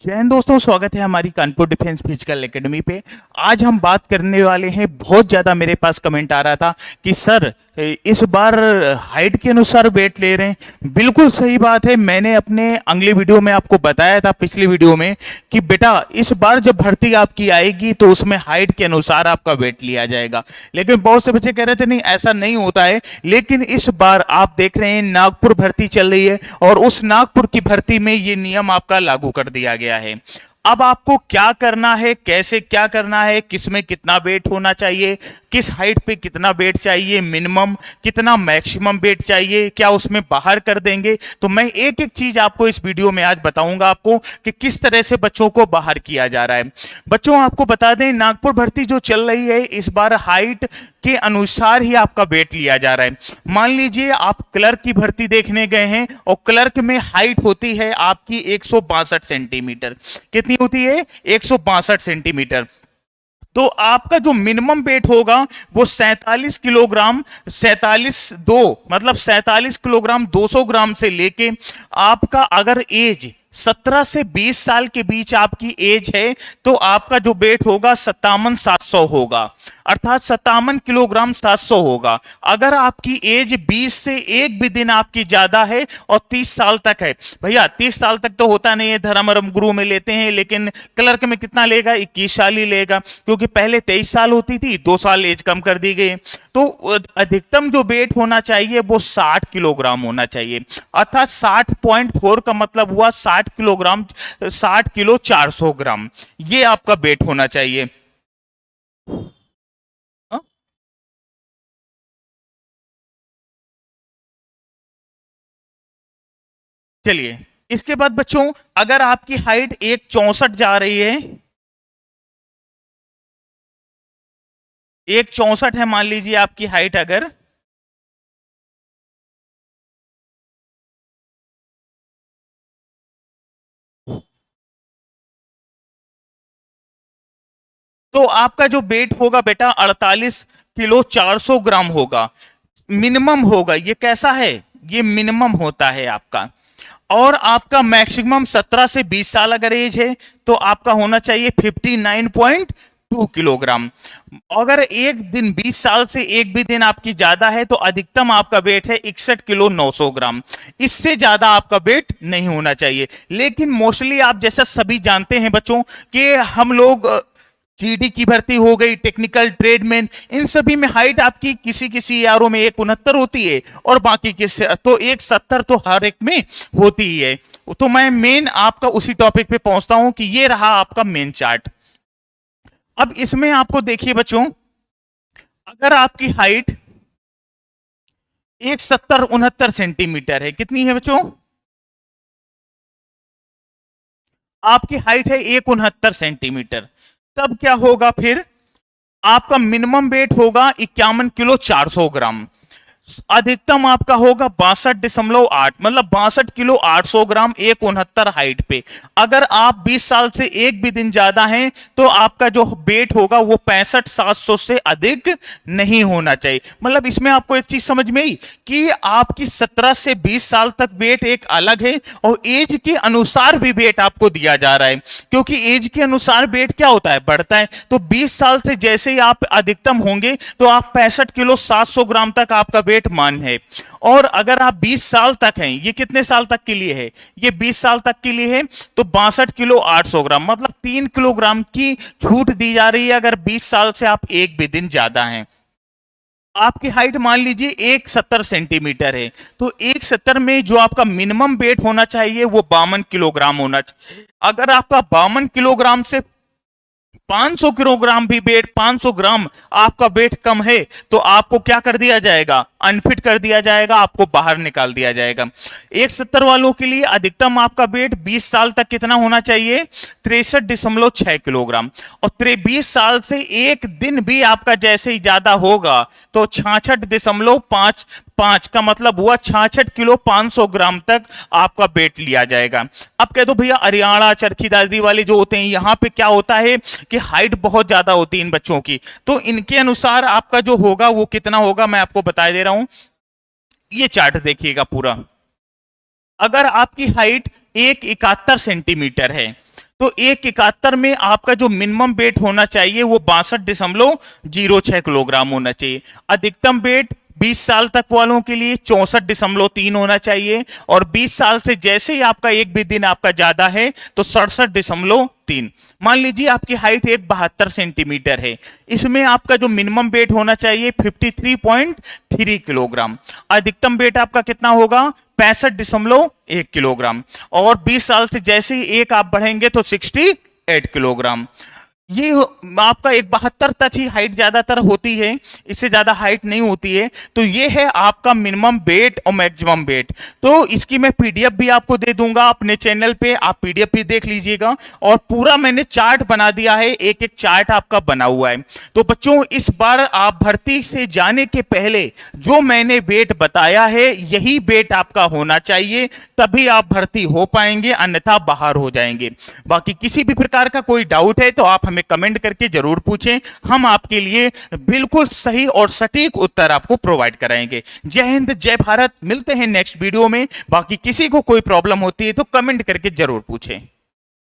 जय हिंद दोस्तों, स्वागत है हमारी कानपुर डिफेंस फिजिकल एकेडमी पे। आज हम बात करने वाले हैं, बहुत ज़्यादा मेरे पास कमेंट आ रहा था कि सर इस बार हाइट के अनुसार वेट ले रहे हैं। बिल्कुल सही बात है। मैंने अपने अगले वीडियो में आपको बताया था, पिछले वीडियो में, कि बेटा इस बार जब भर्ती आपकी आएगी तो उसमें हाइट के अनुसार आपका वेट लिया जाएगा। लेकिन बहुत से बच्चे कह रहे थे नहीं ऐसा नहीं होता है। लेकिन इस बार आप देख रहे हैं नागपुर भर्ती चल रही है और उस नागपुर की भर्ती में ये नियम आपका लागू कर दिया गया है। अब आपको क्या करना है, कैसे क्या करना है, किसमें कितना वेट होना चाहिए, किस हाइट पे कितना वेट चाहिए, मिनिमम कितना मैक्सिमम वेट चाहिए, क्या उसमें बाहर कर देंगे, तो मैं एक एक चीज आपको इस वीडियो में आज बताऊंगा आपको कि किस तरह से बच्चों को बाहर किया जा रहा है। बच्चों आपको बता दें, नागपुर भर्ती जो चल रही है इस बार हाइट के अनुसार ही आपका वेट लिया जा रहा है। मान लीजिए आप क्लर्क की भर्ती देखने गए हैं और क्लर्क में हाइट होती है आपकी 162 सेंटीमीटर। कितनी होती है? 162 सेंटीमीटर। तो आपका जो मिनिमम वेट होगा वो 47 किलोग्राम, 47 किलोग्राम 200 ग्राम से लेके आपका अगर एज 17 से 20 साल के बीच आपकी एज है तो आपका जो वेट होगा 57,700 होगा, अर्थात 57 किलोग्राम 700 होगा। अगर आपकी एज 20 से एक भी दिन आपकी ज्यादा है और 30 साल तक है, भैया 30 साल तक तो होता नहीं है, धर्मरम गुरु में लेते हैं, लेकिन क्लर्क में कितना लेगा? 21 साल ही लेगा, क्योंकि पहले 23 साल होती थी, 2 साल एज कम कर दी गई। तो अधिकतम जो वेट होना चाहिए वो 60 किलोग्राम होना चाहिए, अर्थात 60.4 का मतलब हुआ 60 किलोग्राम, 60 किलो 400 ग्राम, ये आपका वेट होना चाहिए। चलिए, इसके बाद बच्चों अगर आपकी हाइट 164 जा रही है, 164 है मान लीजिए आपकी हाइट, अगर तो आपका जो वेट होगा बेटा 48 किलो 400 ग्राम होगा, मिनिमम होगा। ये कैसा है? ये मिनिमम होता है आपका। और आपका मैक्सिमम 17 से 20 साल अगर एज है तो आपका होना चाहिए 59.2 किलोग्राम। अगर एक दिन 20 साल से एक भी दिन आपकी ज्यादा है तो अधिकतम आपका वेट है 61 किलो 900 ग्राम। इससे ज्यादा आपका वेट नहीं होना चाहिए। लेकिन मोस्टली आप जैसा सभी जानते हैं बच्चों कि हम लोग जीडी की भर्ती हो गई, टेक्निकल ट्रेडमैन, इन सभी में हाइट आपकी किसी किसी यारों में 169 होती है और बाकी के तो 170 तो हर एक में होती ही है। तो मैं मेन आपका उसी टॉपिक पे पहुंचता हूं कि ये रहा आपका मेन चार्ट। अब इसमें आपको देखिए बच्चों, अगर आपकी हाइट 170-69 सेंटीमीटर है, कितनी है बच्चों? आपकी हाइट है 169 सेंटीमीटर, तब क्या होगा फिर? आपका मिनिमम वेट होगा 51 किलो 400 ग्राम, अधिकतम आपका होगा 62.8, मतलब 62 किलो 800 ग्राम 169 हाइट पे। अगर आप 20 साल से एक भी दिन ज्यादा हैं तो आपका जो वेट होगा वो 65,700 से अधिक नहीं होना चाहिए। मतलब इसमें आपको एक चीज समझ में आई कि आपकी 17 से 20 साल तक वेट एक अलग है और एज के अनुसार भी वेट आपको दिया जा रहा है, क्योंकि एज के अनुसार वेट क्या होता है? बढ़ता है। तो 20 साल से जैसे ही आप अधिकतम होंगे तो आप 65 किलो 700 ग्राम तक आपका वेट मान है। और अगर आप 20 साल तक हैं, ये कितने साल तक के लिए है? ये 20 साल तक के लिए है, तो 62 किलो 800 ग्राम, मतलब 3 किलोग्राम की छूट दी जा रही है अगर 20 साल से आप एक भी दिन ज्यादा हैं। आपकी हाइट मान लीजिए 170 सेंटीमीटर है, तो 170 में जो आपका मिनिमम वेट होना चाहिए वो 52 किलोग्राम होना चाहिए। अगर आपका 52 किलोग्राम से 500 किलोग्राम भी वेट, 500 ग्राम आपका वेट कम है तो आपको क्या कर दिया जाएगा? अनफिट कर दिया जाएगा, आपको बाहर निकाल दिया जाएगा। 170 वालों के लिए अधिकतम आपका वेट 20 साल तक कितना होना चाहिए? 63.6 किलोग्राम। और 20 साल से एक दिन भी आपका जैसे ही ज्यादा होगा तो 66.55 का मतलब हुआ 66 किलो 500 ग्राम तक आपका वेट लिया जाएगा। अब कह दो भैया हरियाणा चरखी दादरी वाले जो होते हैं यहाँ पे क्या होता है कि हाइट बहुत ज्यादा होती है इन बच्चों की, तो इनके अनुसार आपका जो होगा वो कितना होगा मैं आपको बता दे रहा हूं। ये चार्ट देखिएगा पूरा। अगर आपकी हाइट 171 सेंटीमीटर है तो 171 में आपका जो मिनिमम वेट होना चाहिए वो 62.06 किलोग्राम होना चाहिए। अधिकतम वेट 20 साल तक वालों के लिए 64.3 होना चाहिए, और 20 साल से जैसे ही आपका एक भी दिन आपका ज्यादा है तो 67.3। मान लीजिए आपकी हाइट 172 सेंटीमीटर है, इसमें आपका जो मिनिमम वेट होना चाहिए 53.3 किलोग्राम। अधिकतम वेट आपका कितना होगा? 65.1 किलोग्राम, और 20 साल से जैसे ही एक आप बढ़ेंगे तो 68 किलोग्राम। ये आपका 172 तक ही हाइट ज्यादातर होती है, इससे ज्यादा हाइट नहीं होती है। तो ये है आपका मिनिमम वेट और मैक्सिमम वेट। तो इसकी मैं पीडीएफ भी आपको दे दूंगा अपने चैनल पे, आप पीडीएफ भी देख लीजिएगा। और पूरा मैंने चार्ट बना दिया है, एक एक चार्ट आपका बना हुआ है। तो बच्चों इस बार आप भर्ती से जाने के पहले जो मैंने वेट बताया है यही वेट आपका होना चाहिए, तभी आप भर्ती हो पाएंगे, अन्यथा बाहर हो जाएंगे। बाकी किसी भी प्रकार का कोई डाउट है तो आप हमें कमेंट करके जरूर पूछें, हम आपके लिए बिल्कुल सही और सटीक उत्तर आपको प्रोवाइड कराएंगे। जय हिंद, जय भारत। मिलते हैं नेक्स्ट वीडियो में। बाकी किसी को कोई प्रॉब्लम होती है तो कमेंट करके जरूर पूछें।